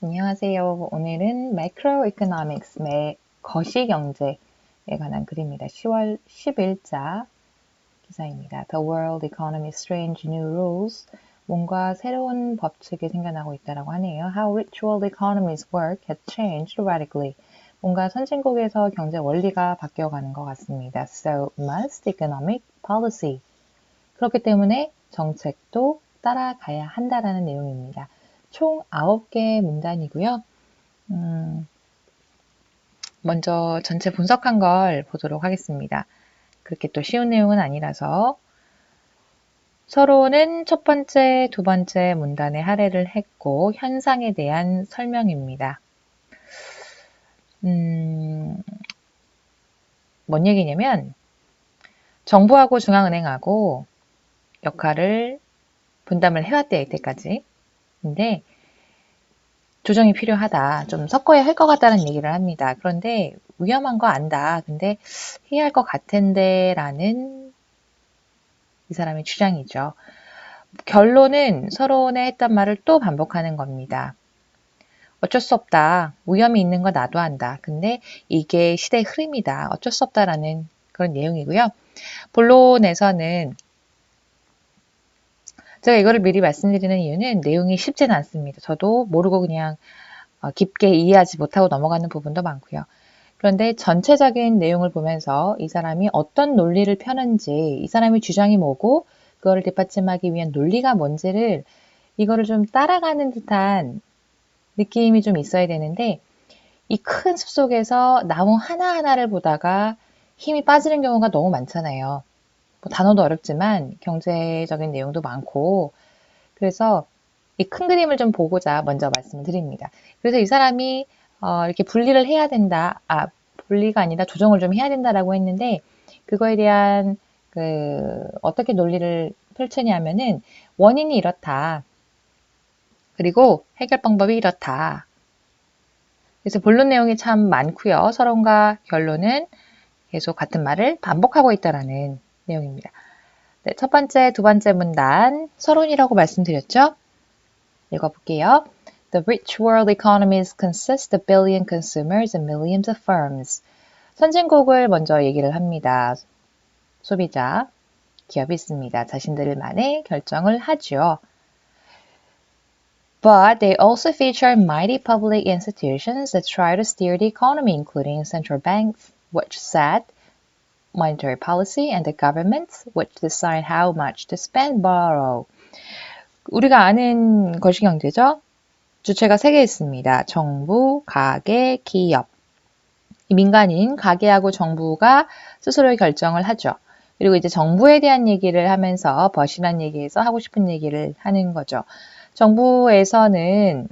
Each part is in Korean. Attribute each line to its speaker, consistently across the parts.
Speaker 1: 안녕하세요. 오늘은 Macroeconomics, 거시경제에 관한 글입니다. 10월 10일자 기사입니다. The world economy's strange new rules. 뭔가 새로운 법칙이 생겨나고 있다고 하네요. How rich world economies work has changed radically. 뭔가 선진국에서 경제 원리가 바뀌어가는 것 같습니다. So must economic policy. 그렇기 때문에 정책도 따라가야 한다라는 내용입니다. 총 9개의 문단이고요. 먼저 전체 분석한 걸 보도록 하겠습니다. 그렇게 또 쉬운 내용은 아니라서 서로는 첫 번째, 두 번째 문단에 할애를 했고 현상에 대한 설명입니다. 뭔 얘기냐면 정부하고 중앙은행하고 역할을 분담을 해왔대요, 이때까지. 근데 조정이 필요하다. 좀 섞어야 할 것 같다는 얘기를 합니다. 그런데 위험한 거 안다. 근데 해야 할 것 같은데 라는 이 사람의 주장이죠. 결론은 서론에 했던 말을 또 반복하는 겁니다. 어쩔 수 없다. 위험이 있는 거 나도 안다. 근데 이게 시대의 흐름이다. 어쩔 수 없다라는 그런 내용이고요. 본론에서는 제가 이거를 미리 말씀드리는 이유는 내용이 쉽지는 않습니다. 저도 모르고 그냥 깊게 이해하지 못하고 넘어가는 부분도 많고요. 그런데 전체적인 내용을 보면서 이 사람이 어떤 논리를 펴는지, 이 사람의 주장이 뭐고 그거를 뒷받침하기 위한 논리가 뭔지를 이거를 좀 따라가는 듯한 느낌이 좀 있어야 되는데 이 큰 숲속에서 나무 하나하나를 보다가 힘이 빠지는 경우가 너무 많잖아요. 뭐 단어도 어렵지만 경제적인 내용도 많고 그래서 이 큰 그림을 좀 보고자 먼저 말씀을 드립니다. 그래서 이 사람이 이렇게 분리를 해야 된다. 분리가 아니라 조정을 좀 해야 된다라고 했는데 그거에 대한 어떻게 논리를 펼치냐면은 원인이 이렇다. 그리고 해결 방법이 이렇다. 그래서 본론 내용이 참 많고요. 서론과 결론은 계속 같은 말을 반복하고 있다라는 내용입니다. 네, 첫 번째, 두 번째 문단 서론이라고 말씀드렸죠? 읽어볼게요. The rich world economies consist of billion consumers and millions of firms. 선진국을 먼저 얘기를 합니다. 소비자, 기업이 있습니다. 자신들만의 결정을 하죠. But they also feature mighty public institutions that try to steer the economy, including central banks, which set monetary policy, and the governments, which decide how much to spend, borrow. 우리가 아는 거시경제죠? 주체가 3개 있습니다. 정부, 가계, 기업. 민간인, 가계하고 정부가 스스로의 결정을 하죠. 그리고 이제 정부에 대한 얘기를 하면서 버시란 얘기에서 하고 싶은 얘기를 하는 거죠. 정부에서는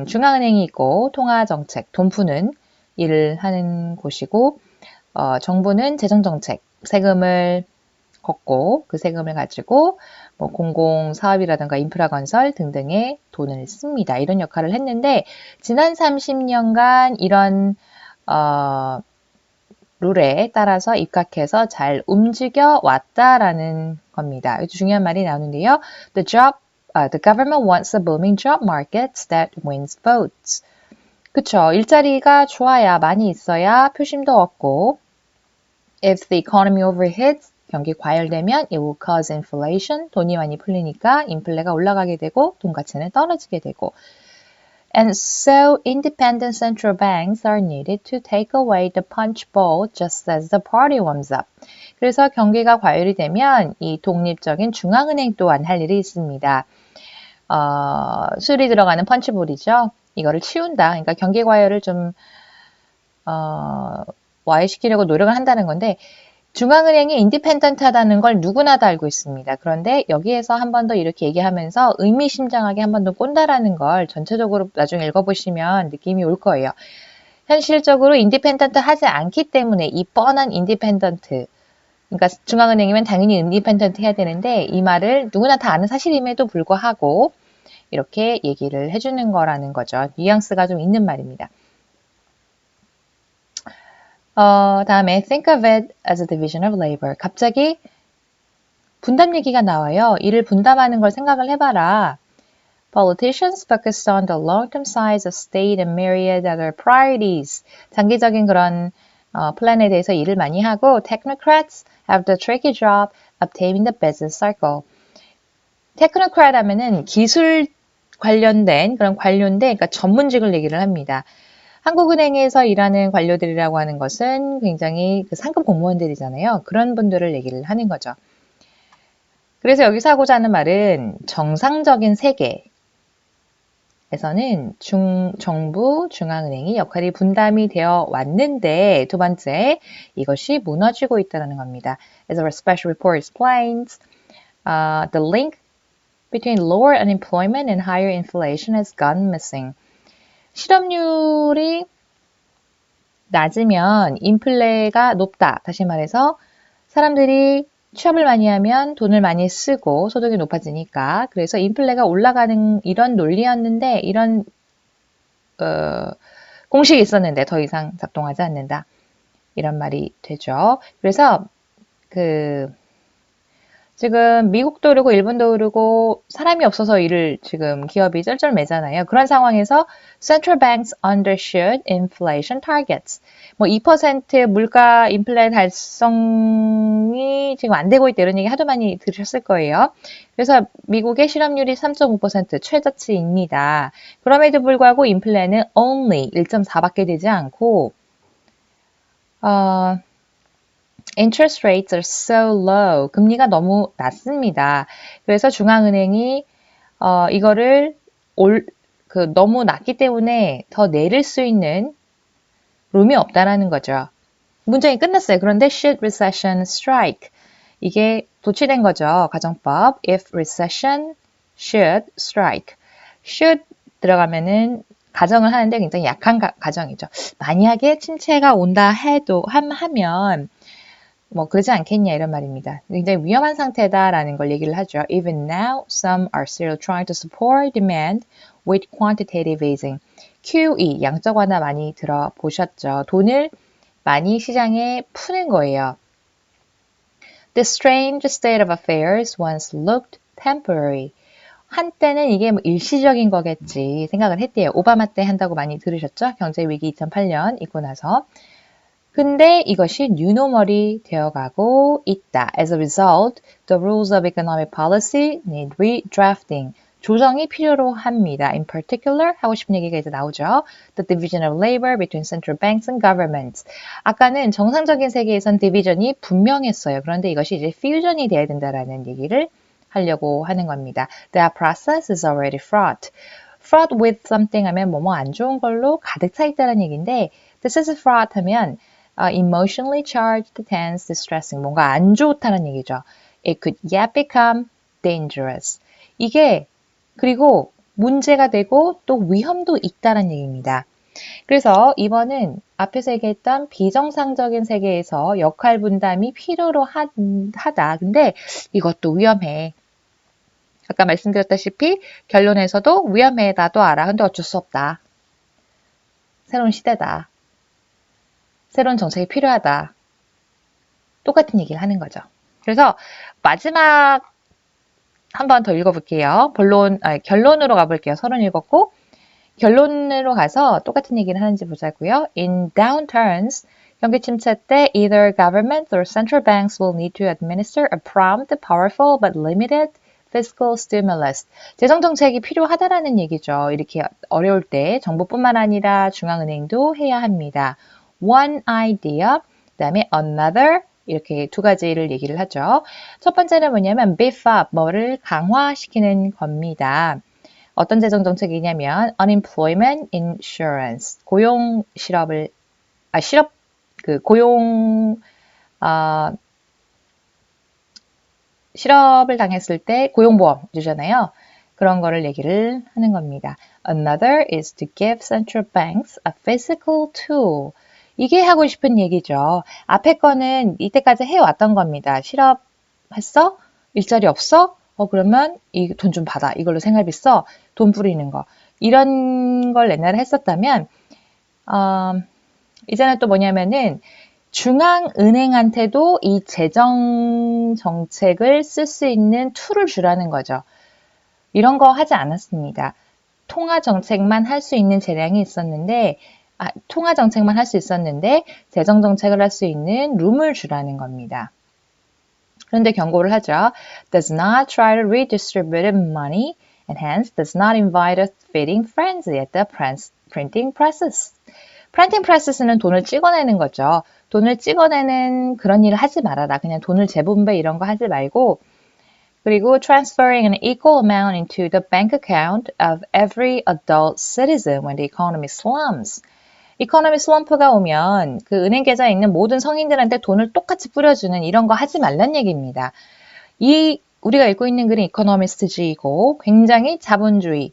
Speaker 1: 중앙은행이 있고 통화정책, 돈 푸는 일을 하는 곳이고 정부는 재정정책, 세금을 걷고 그 세금을 가지고 뭐 공공사업이라든가 인프라 건설 등등의 돈을 씁니다. 이런 역할을 했는데 지난 30년간 이런 룰에 따라서 입각해서 잘 움직여 왔다라는 겁니다. 아주 중요한 말이 나오는데요. The government wants a booming job market that wins votes. 그쵸. 일자리가 좋아야 많이 있어야 표심도 얻고 If the economy overheats, 경기 과열되면 it will cause inflation, 돈이 많이 풀리니까 인플레가 올라가게 되고 돈 가치는 떨어지게 되고 And so independent central banks are needed to take away the punch bowl just as the party warms up. 그래서 경기가 과열이 되면 이 독립적인 중앙은행 또한 할 일이 있습니다. 술이 들어가는 펀치볼이죠. 이거를 치운다. 그러니까 경기 과열을 좀 와해시키려고 노력을 한다는 건데 중앙은행이 인디펜던트하다는 걸 누구나 다 알고 있습니다. 그런데 여기에서 한 번 더 이렇게 얘기하면서 의미심장하게 한 번 더 꼰다라는 걸 전체적으로 나중에 읽어보시면 느낌이 올 거예요. 현실적으로 인디펜던트 하지 않기 때문에 이 뻔한 인디펜던트 그러니까 중앙은행이면 당연히 인디펜던트 해야 되는데 이 말을 누구나 다 아는 사실임에도 불구하고 이렇게 얘기를 해주는 거라는 거죠. 뉘앙스가 좀 있는 말입니다. 다음에 think of it as a division of labor. 갑자기 분담 얘기가 나와요. 일을 분담하는 걸 생각을 해봐라. Politicians focused on the long-term size of state and myriad other priorities. 장기적인 그런 플랜에 대해서 일을 많이 하고 technocrats have the tricky job of taming the business cycle. technocrat 하면은 기술 관련된 그런 관료인데 그러니까 전문직을 얘기를 합니다. 한국은행에서 일하는 관료들이라고 하는 것은 굉장히 그 상급 공무원들이잖아요. 그런 분들을 얘기를 하는 거죠. 그래서 여기서 하고자 하는 말은 정상적인 세계에서는 정부, 중앙은행이 역할이 분담이 되어 왔는데 두 번째, 이것이 무너지고 있다는 겁니다. As our special report explains, the link between lower unemployment and higher inflation has gone missing. 실업률이 낮으면 인플레가 높다. 다시 말해서 사람들이 취업을 많이 하면 돈을 많이 쓰고 소득이 높아지니까 그래서 인플레가 올라가는 이런 논리였는데 이런 공식이 있었는데 더 이상 작동하지 않는다. 이런 말이 되죠. 그래서 지금 미국도 오르고 일본도 오르고 사람이 없어서 일을 지금 기업이 쩔쩔매잖아요. 그런 상황에서 Central Banks undershoot inflation targets. 뭐 2% 물가 인플레 달성이 지금 안 되고 있다 이런 얘기 하도 많이 들으셨을 거예요. 그래서 미국의 실업률이 3.5% 최저치입니다. 그럼에도 불구하고 인플레는 only 1.4밖에 되지 않고 Interest rates are so low. 금리가 너무 낮습니다. 그래서 중앙은행이 이거를 너무 낮기 때문에 더 내릴 수 있는 룸이 없다라는 거죠. 문장이 끝났어요. 그런데 should recession strike. 이게 도취된 거죠. 가정법. If recession should strike. should 들어가면은 가정을 하는데 굉장히 약한 가정이죠. 만약에 침체가 온다 해도 하면 뭐 그러지 않겠냐 이런 말입니다. 굉장히 위험한 상태다라는 걸 얘기를 하죠. Even now, some are still trying to support demand with quantitative easing. QE, 양적 완화 많이 들어보셨죠. 돈을 많이 시장에 푸는 거예요. The strange state of affairs once looked temporary. 한때는 이게 뭐 일시적인 거겠지 생각을 했대요. 오바마 때 한다고 많이 들으셨죠? 경제위기 2008년 있고 나서. 근데 이것이 new normal이 되어가고 있다. As a result, the rules of economic policy need redrafting. 조정이 필요로 합니다. In particular, 하고 싶은 얘기가 이제 나오죠. The division of labor between central banks and governments. 아까는 정상적인 세계에선 디비전이 분명했어요. 그런데 이것이 이제 fusion이 돼야 된다라는 얘기를 하려고 하는 겁니다. The process is already fraught. fraught with something 하면 뭐뭐 안 좋은 걸로 가득 차 있다는 얘기인데 this is fraught 하면 emotionally charged, tense, distressing. 뭔가 안 좋다는 얘기죠. It could yet become dangerous. 이게 그리고 문제가 되고 또 위험도 있다는 얘기입니다. 그래서 이번은 앞에서 얘기했던 비정상적인 세계에서 역할 분담이 필요로 하다. 근데 이것도 위험해. 아까 말씀드렸다시피 결론에서도 위험해. 나도 알아. 근데 어쩔 수 없다. 새로운 시대다. 새로운 정책이 필요하다. 똑같은 얘기를 하는 거죠. 그래서 마지막 한 번 더 읽어볼게요. 결론으로 가볼게요. 30 읽었고 결론으로 가서 똑같은 얘기를 하는지 보자고요. In downturns, 경기 침체 때 either governments or central banks will need to administer a prompt, powerful but limited fiscal stimulus. 재정 정책이 필요하다라는 얘기죠. 이렇게 어려울 때 정부뿐만 아니라 중앙은행도 해야 합니다. One idea, 그 다음에 another, 이렇게 두 가지를 얘기를 하죠. 첫 번째는 뭐냐면 beef up, 뭐를 강화시키는 겁니다. 어떤 재정 정책이냐면 unemployment insurance, 실업을 당했을 때 고용보험 주잖아요. 그런 거를 얘기를 하는 겁니다. Another is to give central banks a physical tool. 이게 하고 싶은 얘기죠. 앞에 거는 이때까지 해왔던 겁니다. 실업했어? 일자리 없어? 그러면 이 돈 좀 받아. 이걸로 생활비 써. 돈 뿌리는 거. 이런 걸 옛날에 했었다면 이제는 또 뭐냐면은 중앙은행한테도 이 재정 정책을 쓸 수 있는 툴을 주라는 거죠. 이런 거 하지 않았습니다. 통화 정책만 할 수 있는 재량이 있었는데, 통화 정책만 할 수 있었는데 재정 정책을 할 수 있는 룸을 주라는 겁니다. 그런데 경고를 하죠. Does not try to redistribute money and hence does not invite a feeding frenzy at the printing presses. 프린팅 프레스는 돈을 찍어내는 거죠. 돈을 찍어내는 그런 일을 하지 말아라. 그냥 돈을 재분배 이런 거 하지 말고, 그리고 transferring an equal amount into the bank account of every adult citizen when the economy slumps. 이코노미 슬럼프가 오면 그 은행 계좌에 있는 모든 성인들한테 돈을 똑같이 뿌려주는 이런 거 하지 말란 얘기입니다. 우리가 읽고 있는 글은 이코노미스트지이고 굉장히 자본주의,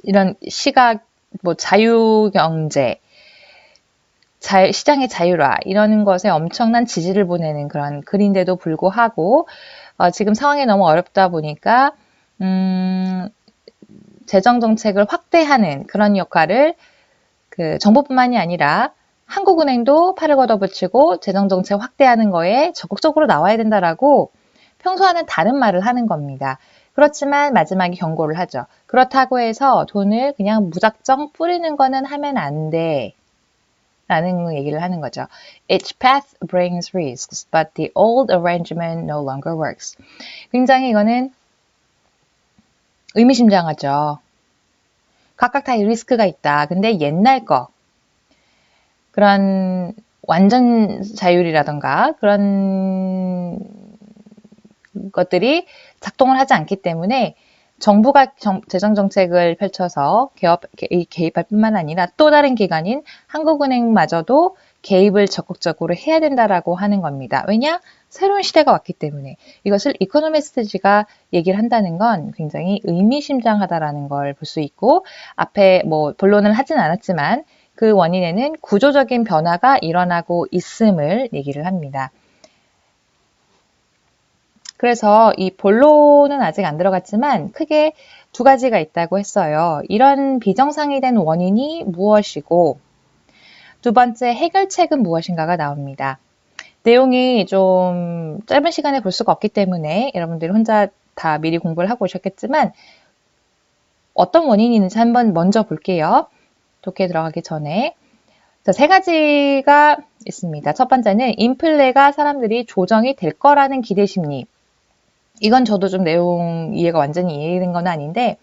Speaker 1: 이런 시각, 자유경제, 시장의 자율화 이런 것에 엄청난 지지를 보내는 그런 글인데도 불구하고 지금 상황이 너무 어렵다 보니까 재정정책을 확대하는 그런 역할을 정부뿐만이 아니라 한국은행도 팔을 걷어붙이고 재정정책 확대하는 거에 적극적으로 나와야 된다라고 평소와는 다른 말을 하는 겁니다. 그렇지만 마지막에 경고를 하죠. 그렇다고 해서 돈을 그냥 무작정 뿌리는 거는 하면 안 돼. 라는 얘기를 하는 거죠. Each path brings risks, but the old arrangement no longer works. 굉장히 이거는 의미심장하죠. 각각 다 리스크가 있다. 근데 옛날 거, 그런 완전 자율이라던가 그런 것들이 작동을 하지 않기 때문에 정부가 재정정책을 펼쳐서 개입할 뿐만 아니라 또 다른 기관인 한국은행마저도 개입을 적극적으로 해야 된다라고 하는 겁니다. 왜냐? 새로운 시대가 왔기 때문에. 이것을 이코노미스트지가 얘기를 한다는 건 굉장히 의미심장하다라는 걸 볼 수 있고, 앞에 본론을 하진 않았지만 그 원인에는 구조적인 변화가 일어나고 있음을 얘기를 합니다. 그래서 이 본론은 아직 안 들어갔지만 크게 두 가지가 있다고 했어요. 이런 비정상이 된 원인이 무엇이고, 두 번째 해결책은 무엇인가가 나옵니다. 내용이 좀 짧은 시간에 볼 수가 없기 때문에 여러분들이 혼자 다 미리 공부를 하고 오셨겠지만 어떤 원인이 있는지 한번 먼저 볼게요. 독해 들어가기 전에. 세 가지가 있습니다. 첫 번째는 인플레가 사람들이 조정이 될 거라는 기대 심리. 이건 저도 좀 내용 이해가 완전히 이해된 건 아닌데,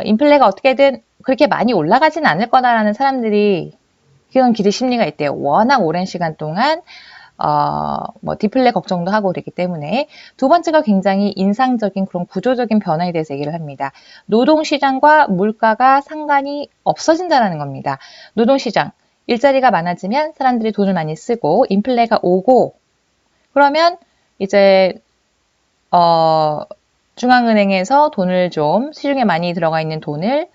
Speaker 1: 인플레가 어떻게든 그렇게 많이 올라가진 않을 거다라는 사람들이 그런 기대 심리가 있대요. 워낙 오랜 시간 동안 디플레 걱정도 하고 그랬기 때문에. 두 번째가 굉장히 인상적인 그런 구조적인 변화에 대해서 얘기를 합니다. 노동시장과 물가가 상관이 없어진다는 겁니다. 노동시장, 일자리가 많아지면 사람들이 돈을 많이 쓰고 인플레가 오고, 그러면 이제 중앙은행에서 돈을 좀, 시중에 많이 들어가 있는 돈을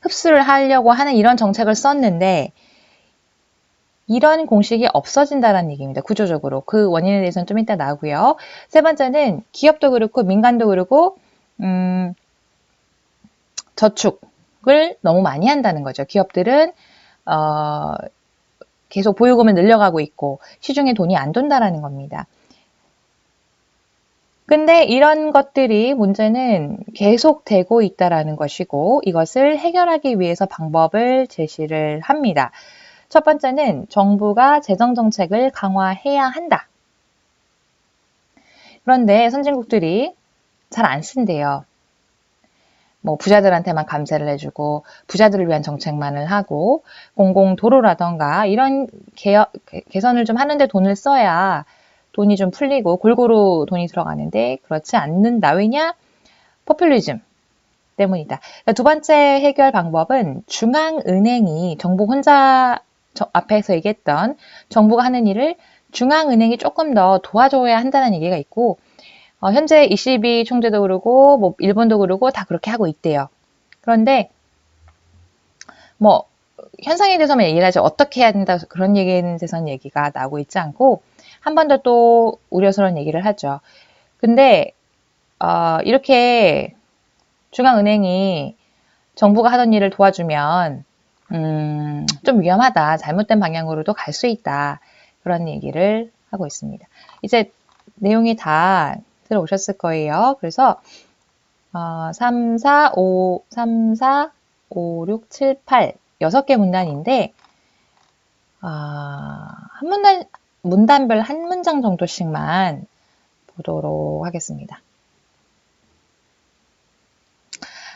Speaker 1: 흡수를 하려고 하는 이런 정책을 썼는데, 이런 공식이 없어진다는 얘기입니다. 구조적으로. 그 원인에 대해서는 좀 이따 나오고요. 세 번째는 기업도 그렇고 민간도 그렇고 저축을 너무 많이 한다는 거죠. 기업들은 계속 보유금을 늘려가고 있고 시중에 돈이 안 돈다라는 겁니다. 근데 이런 것들이 문제는 계속되고 있다라는 것이고, 이것을 해결하기 위해서 방법을 제시를 합니다. 첫 번째는 정부가 재정정책을 강화해야 한다. 그런데 선진국들이 잘 안 쓴대요. 부자들한테만 감세를 해주고 부자들을 위한 정책만을 하고 공공도로라던가 이런 개선을 좀 하는데 돈을 써야 돈이 좀 풀리고 골고루 돈이 들어가는데 그렇지 않는다. 왜냐? 포퓰리즘 때문이다. 그러니까 두 번째 해결 방법은 중앙은행이 정부 혼자 앞에서 얘기했던 정부가 하는 일을 중앙은행이 조금 더 도와줘야 한다는 얘기가 있고, 현재 ECB 총재도 그러고 일본도 그러고 다 그렇게 하고 있대요. 그런데 현상에 대해서만 얘기를 하죠. 어떻게 해야 된다 그런 얘기에 대해서는 얘기가 나오고 있지 않고 한 번 더 또 우려스러운 얘기를 하죠. 근데 이렇게 중앙은행이 정부가 하던 일을 도와주면 좀 위험하다. 잘못된 방향으로도 갈 수 있다. 그런 얘기를 하고 있습니다. 이제 내용이 다 들어오셨을 거예요. 그래서 3, 4, 5, 3, 4, 5, 6, 7, 8 6개 문단인데 한 문단별 한 문장 정도씩만 보도록 하겠습니다.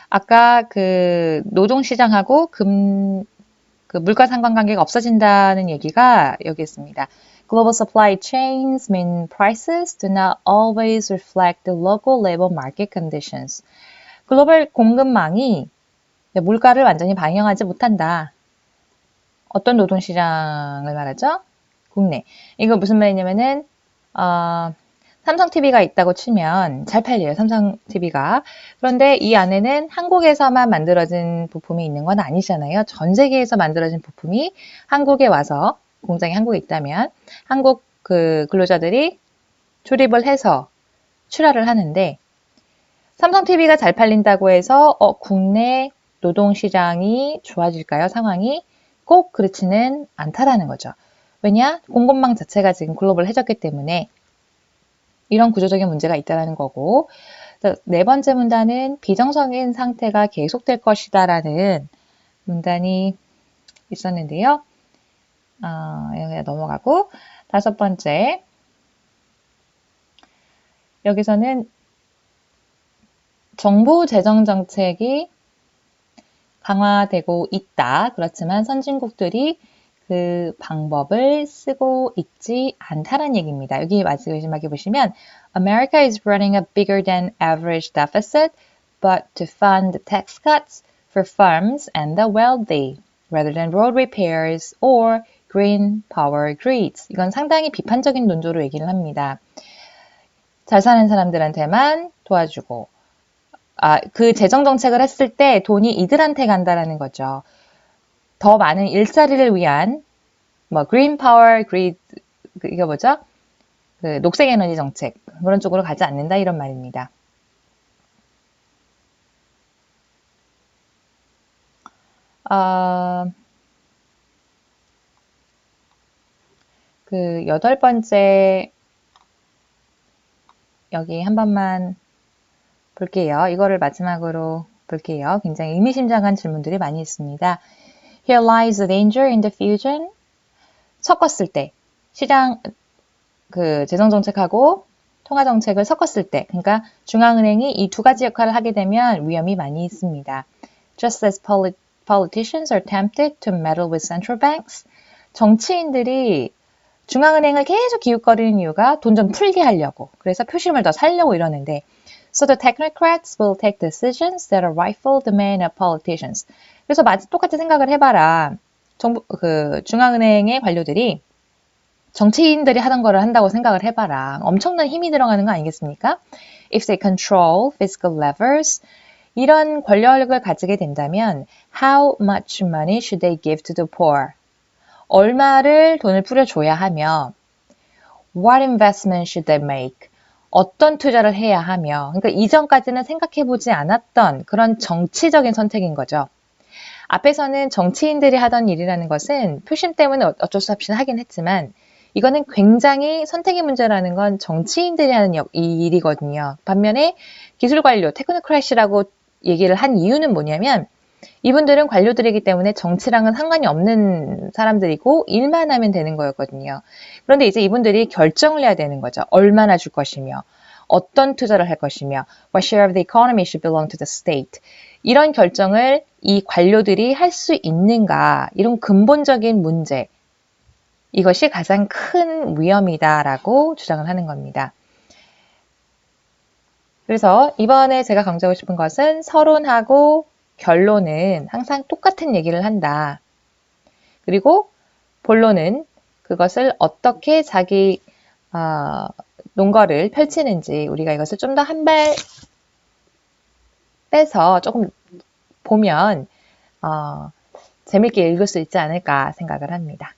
Speaker 1: 아까 그 노동시장하고 그 물가 상관관계가 없어진다는 얘기가 여기 있습니다. Global supply chains mean prices do not always reflect the local labor market conditions. 글로벌 공급망이 물가를 완전히 반영하지 못한다. 어떤 노동시장을 말하죠? 국내. 이거 무슨 말이냐면은 삼성 TV가 있다고 치면 잘 팔려요. 삼성 TV가. 그런데 이 안에는 한국에서만 만들어진 부품이 있는 건 아니잖아요. 전 세계에서 만들어진 부품이 한국에 와서 공장이 한국에 있다면 한국 그 근로자들이 조립을 해서 출하를 하는데 삼성 TV가 잘 팔린다고 해서 국내 노동시장이 좋아질까요? 상황이 꼭 그렇지는 않다라는 거죠. 왜냐? 공급망 자체가 지금 글로벌해졌기 때문에 이런 구조적인 문제가 있다는 거고, 네 번째 문단은 비정상인 상태가 계속될 것이다라는 문단이 있었는데요. 여기 넘어가고, 다섯 번째, 여기서는 정부 재정 정책이 강화되고 있다. 그렇지만 선진국들이 그 방법을 쓰고 있지 않다는 얘기입니다. 여기 마지막에 보시면 America is running a bigger than average deficit, but to fund tax cuts for firms and the wealthy, rather than road repairs or green power grids. 이건 상당히 비판적인 논조로 얘기를 합니다. 잘 사는 사람들한테만 도와주고 그 재정 정책을 했을 때 돈이 이들한테 간다라는 거죠. 더 많은 일자리를 위한 그린 파워 그리드 이게 뭐죠? 그 녹색 에너지 정책 그런 쪽으로 가지 않는다 이런 말입니다. 그 여덟 번째 여기 한 번만 볼게요. 이거를 마지막으로 볼게요. 굉장히 의미심장한 질문들이 많이 있습니다. Here lies the danger in the fusion. 섞었을 때, 시장, 그 재정정책하고 통화정책을 섞었을 때, 그러니까 중앙은행이 이 두 가지 역할을 하게 되면 위험이 많이 있습니다. Just as politicians are tempted to meddle with central banks, 정치인들이 중앙은행을 계속 기웃거리는 이유가 돈 좀 풀게 하려고, 그래서 표심을 더 살려고 이러는데, So the technocrats will take decisions that are rightful domain of politicians. 그래서 똑같이 생각을 해봐라. 중앙은행의 관료들이 정치인들이 하던 거를 한다고 생각을 해봐라. 엄청난 힘이 들어가는 거 아니겠습니까? If they control fiscal levers, 이런 권력을 가지게 된다면 how much money should they give to the poor? 얼마를 돈을 뿌려줘야 하며 what investment should they make? 어떤 투자를 해야 하며 그러니까 이전까지는 생각해보지 않았던 그런 정치적인 선택인 거죠. 앞에서는 정치인들이 하던 일이라는 것은 표심 때문에 어쩔 수 없이 하긴 했지만 이거는 굉장히 선택의 문제라는 건 정치인들이 하는 이 일이거든요. 반면에 기술관료, 테크노크래시라고 얘기를 한 이유는 뭐냐면 이분들은 관료들이기 때문에 정치랑은 상관이 없는 사람들이고 일만 하면 되는 거였거든요. 그런데 이제 이분들이 결정을 해야 되는 거죠. 얼마나 줄 것이며 어떤 투자를 할 것이며 what share of the economy should belong to the state. 이런 결정을 이 관료들이 할 수 있는가 이런 근본적인 문제 이것이 가장 큰 위험이다라고 주장을 하는 겁니다. 그래서 이번에 제가 강조하고 싶은 것은 서론하고 결론은 항상 똑같은 얘기를 한다. 그리고 본론은 그것을 어떻게 자기 논거를 펼치는지 우리가 이것을 좀 더 한 발 빼서 조금 보면 재밌게 읽을 수 있지 않을까 생각을 합니다.